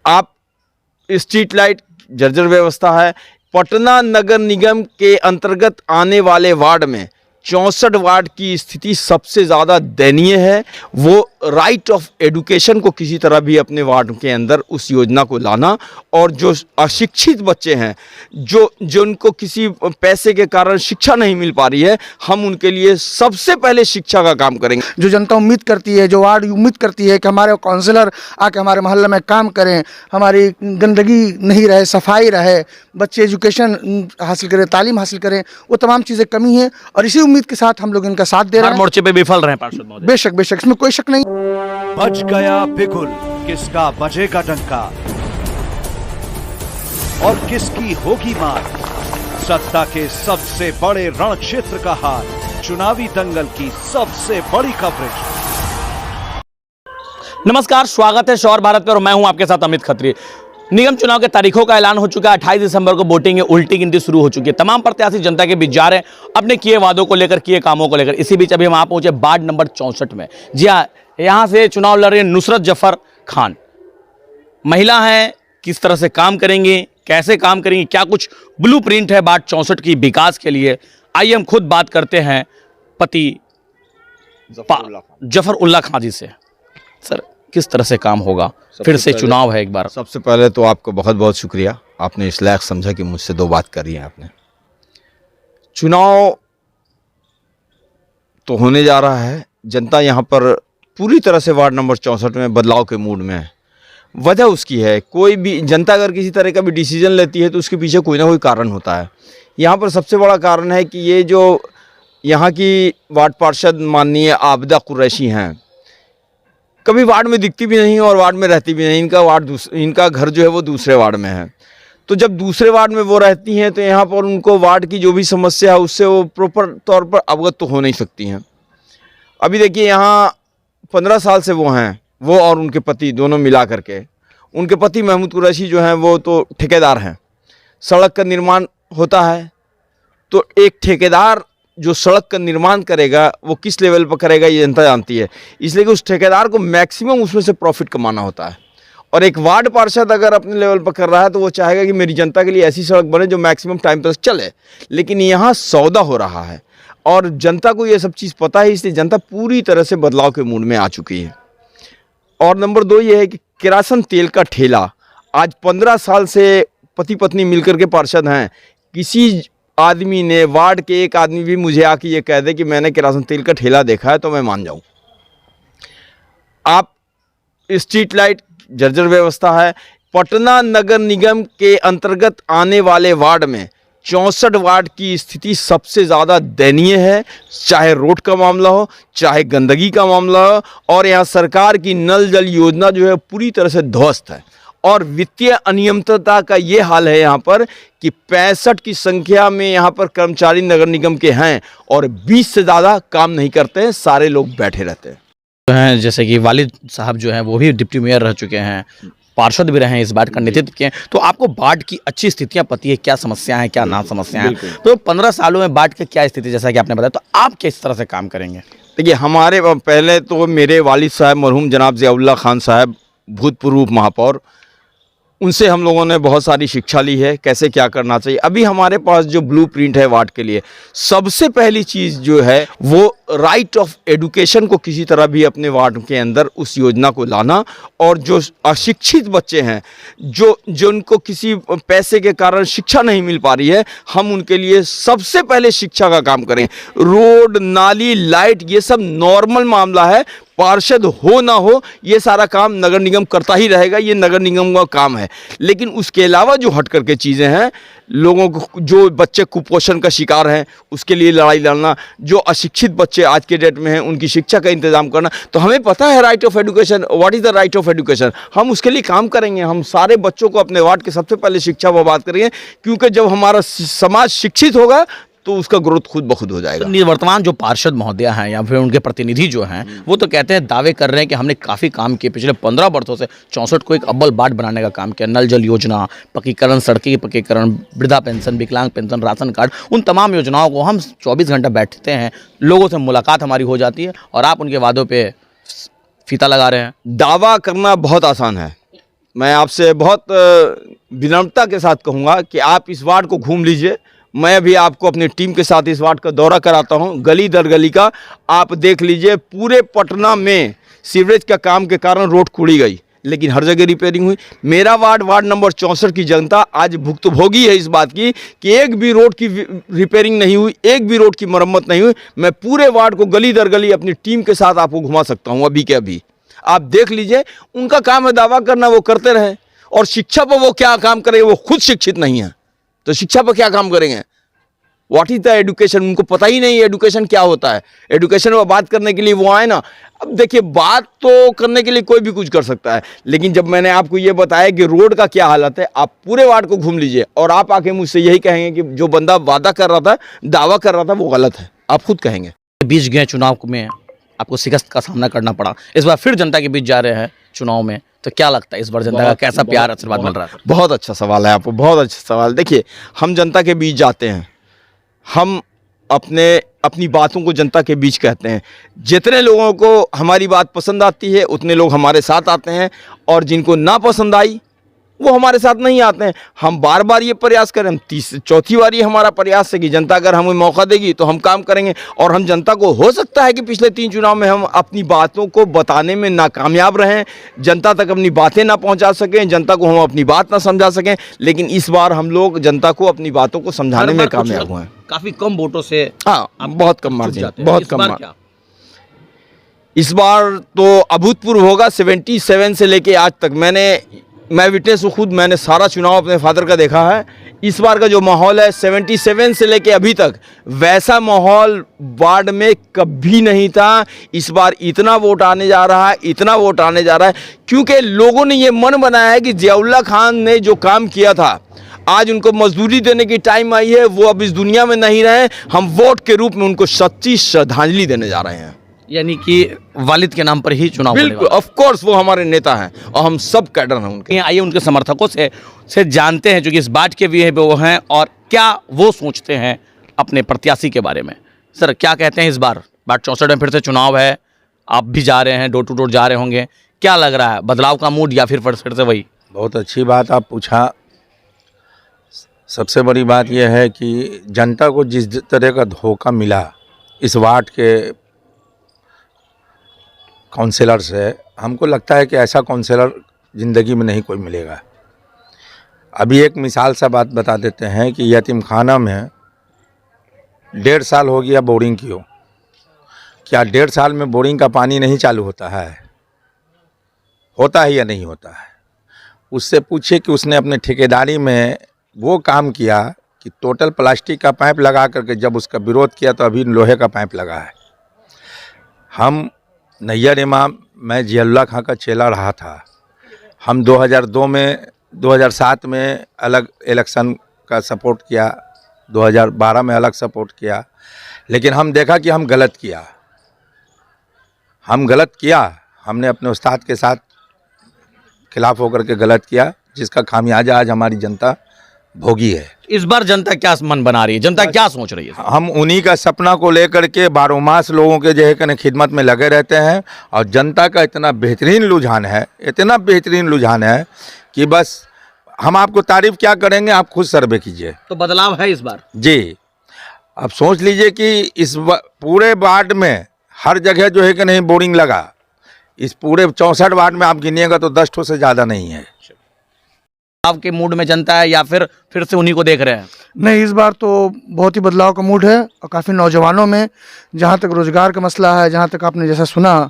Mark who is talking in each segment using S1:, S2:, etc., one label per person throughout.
S1: आप street light जर्जर व्यवस्था है। पटना नगर निगम के अंतर्गत आने वाले वार्ड में 64 वार्ड की स्थिति सबसे ज़्यादा दयनीय है। वो राइट ऑफ एडुकेशन को किसी तरह भी अपने वार्ड के अंदर उस योजना को लाना, और जो अशिक्षित बच्चे हैं, जो उनको किसी पैसे के कारण शिक्षा नहीं मिल पा रही है, हम उनके लिए सबसे पहले शिक्षा का काम करेंगे।
S2: जो जनता उम्मीद करती है, जो वार्ड उम्मीद करती है कि हमारे काउंसलर आके हमारे मोहल्ले में काम करें, हमारी गंदगी नहीं रहे, सफाई रहे, बच्चे एजुकेशन हासिल करें, तालीम हासिल करें, वो तमाम चीज़ें कमी हैं। और इसी उम्मीद के साथ हम लोग इनका साथ दे रहे हैं।
S3: मोर्चे पे विफल रहे पार्षद महोदय।
S2: बेशक बेशक, इसमें कोई शक नहीं।
S4: बज गया बिगुल, किसका बजेगा डंका और किसकी होगी मार। सत्ता के सबसे बड़े रण क्षेत्र का हाल, चुनावी दंगल की सबसे बड़ी कवरेज।
S3: नमस्कार, स्वागत है शौर भारत पर और मैं हूं आपके साथ अमित खत्री। निगम चुनाव के तारीखों का ऐलान हो चुका है। 28 दिसंबर को वोटिंग है, उल्टी गिनती शुरू हो चुकी है। तमाम प्रत्याशी जनता के बीच जा रहे हैं अपने किए वादों को लेकर, किए कामों को लेकर। इसी बीच अभी हम पहुंचे वार्ड नंबर 64 में। जी हाँ, यहाँ से चुनाव लड़ रहे हैं नुसरत जफर खान। महिला हैं, किस तरह से काम करेंगे, कैसे काम करेंगे, क्या कुछ ब्लूप्रिंट है वार्ड 64 की विकास के लिए, आइए हम खुद बात करते हैं पति जफर उल्ला खान जी से। सर, किस तरह से काम होगा? फिर से चुनाव है एक बार।
S1: सबसे पहले तो आपको बहुत बहुत शुक्रिया, आपने इस लायक समझा कि मुझसे दो बात करी है आपने। चुनाव तो होने जा रहा है, जनता यहाँ पर पूरी तरह से वार्ड नंबर 64 में बदलाव के मूड में है। वजह उसकी है, कोई भी जनता अगर किसी तरह का भी डिसीजन लेती है तो उसके पीछे कोई ना कोई कारण होता है। यहाँ पर सबसे बड़ा कारण है कि ये जो यहाँ की वार्ड पार्षद माननीय आबिदा कुरैशी हैं, कभी वार्ड में दिखती भी नहीं और वार्ड में रहती भी नहीं। इनका घर जो है वो दूसरे वार्ड में है। तो जब दूसरे वार्ड में वो रहती हैं तो यहाँ पर उनको वार्ड की जो भी समस्या है उससे वो प्रॉपर तौर पर अवगत तो हो नहीं सकती हैं। अभी देखिए, यहाँ 15 साल से वो हैं, वो और उनके पति दोनों मिला करके। उनके पति महमूद कुरैशी जो हैं वो तो ठेकेदार हैं। सड़क का निर्माण होता है तो एक ठेकेदार जो सड़क का निर्माण करेगा वो किस लेवल पर करेगा ये जनता जानती है। इसलिए कि उस ठेकेदार को मैक्सिमम उसमें से प्रॉफिट कमाना होता है। और एक वार्ड पार्षद अगर अपने लेवल पर कर रहा है तो वो चाहेगा कि मेरी जनता के लिए ऐसी सड़क बने जो मैक्सिमम टाइम तक चले। लेकिन यहाँ सौदा हो रहा है और जनता को ये सब चीज़ पता है, इसलिए जनता पूरी तरह से बदलाव के मूड में आ चुकी है। और नंबर 2 ये है कि किरासन तेल का ठेला आज 15 साल से पति पत्नी मिलकर के पार्षद हैं। किसी आदमी ने, वार्ड के एक आदमी भी मुझे आके ये कह दे कि मैंने किरासन तेल का ठेला देखा है तो मैं मान जाऊं। आप स्ट्रीट लाइट जर्जर व्यवस्था है। पटना नगर निगम के अंतर्गत आने वाले वार्ड में 64 वार्ड की स्थिति सबसे ज़्यादा दयनीय है। चाहे रोड का मामला हो, चाहे गंदगी का मामला हो, और यहाँ सरकार की नल जल योजना जो है पूरी तरह से ध्वस्त है। और वित्तीय अनियमितता का ये हाल है यहाँ पर कि 65 की संख्या में यहाँ पर कर्मचारी नगर निगम के हैं और 20 से ज़्यादा काम नहीं करते हैं, सारे लोग बैठे रहते हैं।
S3: जैसे कि वालिद साहब जो हैं वो भी डिप्टी मेयर रह चुके हैं, पार्षद भी रहे हैं, इस वार्ड का नेतृत्व किए हैं। तो आपको वार्ड की अच्छी स्थितियां पता है, क्या समस्या है, क्या ना समस्या है। तो 15 सालों में वार्ड की क्या स्थिति, जैसा कि आपने बताया, तो आप किस तरह से काम करेंगे?
S1: देखिए, हमारे पहले तो मेरे वालिद साहब मरहूम जनाब ज़ियाउल्लाह खान साहब, भूतपूर्व उप महापौर, उनसे हम लोगों ने बहुत सारी शिक्षा ली है कैसे क्या करना चाहिए। अभी हमारे पास जो ब्लूप्रिंट है वार्ड के लिए, सबसे पहली चीज़ जो है वो राइट ऑफ एडुकेशन को किसी तरह भी अपने वार्ड के अंदर उस योजना को लाना, और जो अशिक्षित बच्चे हैं, जो उनको किसी पैसे के कारण शिक्षा नहीं मिल पा रही है, हम उनके लिए सबसे पहले शिक्षा का काम करें। रोड, नाली, लाइट, ये सब नॉर्मल मामला है। पार्षद हो ना हो, ये सारा काम नगर निगम करता ही रहेगा, ये नगर निगम का काम है। लेकिन उसके अलावा जो हट करके चीज़ें हैं, लोगों को, जो बच्चे कुपोषण का शिकार हैं उसके लिए लड़ाई लड़ना, जो अशिक्षित बच्चे आज के डेट में हैं उनकी शिक्षा का इंतजाम करना। तो हमें पता है right of education, what is the right of education. हम उसके लिए काम करेंगे। हम सारे बच्चों को अपने वार्ड के सबसे पहले शिक्षा पर बात करेंगे, क्योंकि जब हमारा समाज शिक्षित होगा तो उसका ग्रोथ खुद ब खुद हो जाएगा।
S3: वर्तमान जो पार्षद महोदय हैं या फिर उनके प्रतिनिधि जो हैं वो तो कहते हैं, दावे कर रहे हैं कि हमने काफ़ी काम किए पिछले 15 वर्षों से 64 को एक अव्वल वार्ड बनाने का काम किया। नल जल योजना, पक्कीकरण, सड़कें की पक्कीकरण, वृद्धा पेंशन, विकलांग पेंशन, राशन कार्ड, उन तमाम योजनाओं को हम 24 घंटा बैठते हैं, लोगों से मुलाकात हमारी हो जाती है और आप उनके वादों पर फीता लगा रहे हैं।
S1: दावा करना बहुत आसान है, मैं आपसे बहुत विनम्रता के साथ कहूँगा कि आप इस वार्ड को घूम लीजिए। मैं भी आपको अपनी टीम के साथ इस वार्ड का दौरा कराता हूँ, गली दर गली का। आप देख लीजिए, पूरे पटना में सीवरेज का काम के कारण रोड खुड़ी गई, लेकिन हर जगह रिपेयरिंग हुई। मेरा वार्ड नंबर 64 की जनता आज भुक्तभोगी है इस बात की कि एक भी रोड की रिपेयरिंग नहीं हुई, एक भी रोड की मरम्मत नहीं हुई। मैं पूरे वार्ड को गली दर गली अपनी टीम के साथ आपको घुमा सकता हूँ अभी के अभी। आप देख लीजिए, उनका काम है दावा करना, वो करते रहे। और शिक्षा पर वो क्या काम करेंगे, वो खुद शिक्षित नहीं है, तो शिक्षा पर क्या काम करेंगे? व्हाट इज द एजुकेशन, उनको पता ही नहीं एजुकेशन क्या होता है। एजुकेशन पर बात करने के लिए वो आए ना। अब देखिए, बात तो करने के लिए कोई भी कुछ कर सकता है, लेकिन जब मैंने आपको ये बताया कि रोड का क्या हालत है, आप पूरे वार्ड को घूम लीजिए और आप आके मुझसे यही कहेंगे कि जो बंदा वादा कर रहा था, दावा कर रहा था, वो गलत है। आप खुद कहेंगे।
S3: बीच गए चुनाव में, आपको शिकस्त का सामना करना पड़ा, इस बार फिर जनता के बीच जा रहे हैं चुनाव में, तो क्या लगता है इस बार जनता का कैसा प्यार आशीर्वाद मिल रहा है?
S1: बहुत अच्छा सवाल है आपको, बहुत अच्छा सवाल। देखिए, हम जनता के बीच जाते हैं, हम अपनी बातों को जनता के बीच कहते हैं। जितने लोगों को हमारी बात पसंद आती है, उतने लोग हमारे साथ आते हैं, और जिनको ना पसंद आई वो हमारे साथ नहीं आते हैं। हम बार बार ये प्रयास करें, हम चौथी बार ये हमारा प्रयास है कि जनता अगर हमें मौका देगी तो हम काम करेंगे। और हम जनता को, हो सकता है कि पिछले 3 चुनाव में हम अपनी बातों को बताने में नाकामयाब रहें, जनता तक अपनी बातें ना पहुंचा सकें, जनता को हम अपनी बात ना समझा सकें, लेकिन इस बार हम लोग जनता को अपनी बातों को समझाने में कामयाब हुए हैं।
S3: काफी कम वोटों से,
S1: हाँ, बहुत कम मार्जिन, बहुत कम मार्जिन।
S3: क्या
S1: इस बार तो अभूतपूर्व होगा। 77 से लेके आज तक मैं विटनेस हूँ खुद, मैंने सारा चुनाव अपने फादर का देखा है। इस बार का जो माहौल है, 77 से लेके अभी तक वैसा माहौल वार्ड में कभी नहीं था। इस बार इतना वोट आने जा रहा है, इतना वोट आने जा रहा है, क्योंकि लोगों ने ये मन बनाया है कि जियाउल्लाह खान ने जो काम किया था, आज उनको मजदूरी देने की टाइम आई है, वो अब इस दुनिया में नहीं रहे। हम वोट के रूप में उनको सच्ची श्रद्धांजलि देने जा रहे हैं।
S3: यानी कि वालिद के नाम पर ही चुनाव होने
S1: बिल्कुल, ऑफ कोर्स वो हमारे नेता हैं और हम सब कैडर हैं उनके।
S3: आइए उनके समर्थकों से जानते हैं, जो कि इस बाट के भी हैं वो हैं, और क्या वो सोचते हैं अपने प्रत्याशी के बारे में। सर, क्या कहते हैं इस बार बाट 64 में फिर से चुनाव है, आप भी जा रहे हैं, डोर टू डोर जा रहे होंगे, क्या लग रहा है, बदलाव का मूड या फिर से वही?
S5: बहुत अच्छी बात आप पूछा। सबसे बड़ी बात यह है कि जनता को जिस तरह का धोखा मिला इस वार्ड के काउंसलर से, हमको लगता है कि ऐसा काउंसलर ज़िंदगी में नहीं कोई मिलेगा। अभी एक मिसाल सा बात बता देते हैं कि यतीम खाना में 1.5 साल हो गया बोरिंग की हो। क्या 1.5 साल में बोरिंग का पानी नहीं चालू होता है? होता है या नहीं होता है? उससे पूछिए कि उसने अपने ठेकेदारी में वो काम किया कि टोटल प्लास्टिक का पाइप लगा करके जब उसका विरोध किया तो अभी लोहे का पाइप लगा है। हम नैयर इमाम, मैं जियाउल्लाह खां का चेला रहा था। हम 2007 में अलग इलेक्शन का सपोर्ट किया, 2012 में अलग सपोर्ट किया, लेकिन हम देखा कि हम गलत किया। हमने अपने उस्ताद के साथ खिलाफ होकर के गलत किया, जिसका खामियाजा आज हमारी जनता भोगी है।
S3: इस बार जनता क्या मन बना रही है, जनता क्या सोच रही है?
S5: हम उन्हीं का सपना को लेकर के 12 मास लोगों के जो है खिदमत में लगे रहते हैं, और जनता का इतना बेहतरीन रुझान है कि बस हम आपको तारीफ क्या करेंगे, आप खुद सर्वे कीजिए।
S3: तो बदलाव है इस बार
S5: जी। अब सोच लीजिए कि इस पूरे वार्ड में हर जगह जो है कि नहीं बोरिंग लगा। इस पूरे 64 वार्ड में आप गिनिएगा तो 10 ठो से ज़्यादा नहीं है।
S3: आपके मूड में जनता है या फिर से उन्हीं को देख रहे हैं?
S2: नहीं, इस बार तो बहुत ही बदलाव का मूड है, और काफ़ी नौजवानों में, जहाँ तक रोज़गार का मसला है, जहाँ तक आपने जैसा सुना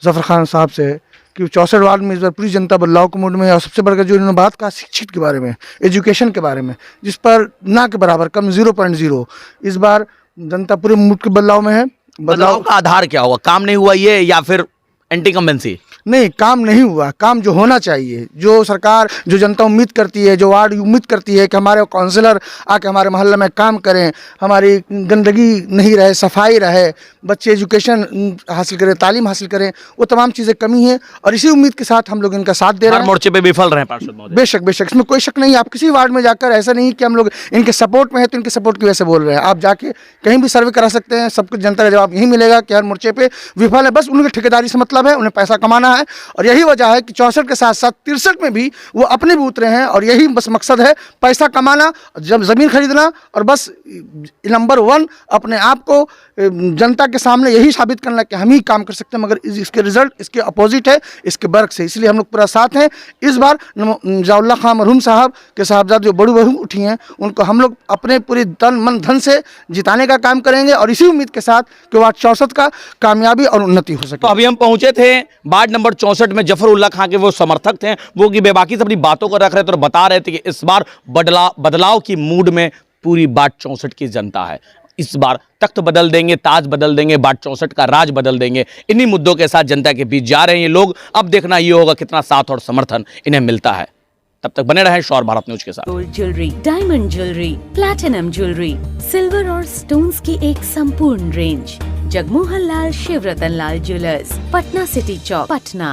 S2: ज़फ़र खान साहब से कि 64 वार्ड में इस बार पूरी जनता बदलाव के मूड में है। और सबसे बढ़कर जो इन्होंने बात कहा शिक्षित के बारे में, एजुकेशन के बारे में, जिस पर ना के बराबर कम 0.0, इस बार जनता पूरे मूड के बदलाव में है।
S3: बदलाव का आधार क्या हुआ? काम नहीं हुआ ये, या फिर एंटी-कम्बेंसी?
S2: नहीं, काम नहीं हुआ, काम जो होना चाहिए, जो सरकार, जो जनता उम्मीद करती है, जो वार्ड उम्मीद करती है कि हमारे काउंसलर आके हमारे मोहल्ले में काम करें, हमारी गंदगी नहीं रहे, सफाई रहे, बच्चे एजुकेशन हासिल करें, तालीम हासिल करें, वो तमाम चीज़ें कमी है। और इसी उम्मीद के साथ हम लोग इनका साथ दे रहे हैं।
S3: मोर्चे पे विफल रहे पार्षद महोदय?
S2: बेशक बेशक, इसमें कोई शक नहीं। आप किसी वार्ड में जाकर, ऐसा नहीं कि हम लोग इनके सपोर्ट में है तो इनके सपोर्ट की वजह से बोल रहे हैं, आप जाके कहीं भी सर्वे करा सकते हैं, सबको जनता का जवाब यही मिलेगा कि हर मोर्चे पे विफल है। बस उनकी ठेकेदारी से मतलब है, उन्हें पैसा कमाना है, है। और यही वजह है कि 64 के साथ साथ 63 में भी वो अपने भी उतरे हैं और यही बस मकसद है, पैसा कमाना, जब ज़मीन खरीदना और बस नंबर 1 अपने आप को जनता के सामने यही साबित करना कि हम ही काम कर सकते हैं। मगर इसके रिजल्ट इसके अपोजिट है, इसके बर्क से। इसलिए हम लोग पूरा साथ हैं। इस बार ज़ियाउल्लाह खां मरहूम साहब के साहबजाद जो बड़ी बहू उठी हैं उनको हम लोग अपने पूरे तन मन धन से जिताने का काम करेंगे और इसी उम्मीद के साथ कि वार्ड 64 का कामयाबी और उन्नति हो सके।
S3: तो अभी हम पहुंचे थे वार्ड नंबर 64 में, जफरुल्लाह खां के वो समर्थक थे, वो की बेबाकी से अपनी बातों को रख रहे थे और बता रहे थे कि इस बार बदलाव की मूड में पूरी वार्ड 64 की जनता है। इस बार तख्त बदल देंगे, ताज बदल देंगे, वार्ड 64 का राज बदल देंगे। इन्हीं मुद्दों के साथ जनता के बीच जा रहे हैं ये लोग। अब देखना ये होगा कितना साथ और समर्थन इन्हें मिलता है। तब तक बने रहें शौर भारत न्यूज के साथ।
S6: Gold jewellery, diamond jewellery, platinum jewellery, silver और स्टोन्स की एक संपूर्ण रेंज। जगमोहन लाल शिवरतन लाल ज्वेलर्स, पटना सिटी चौक, पटना।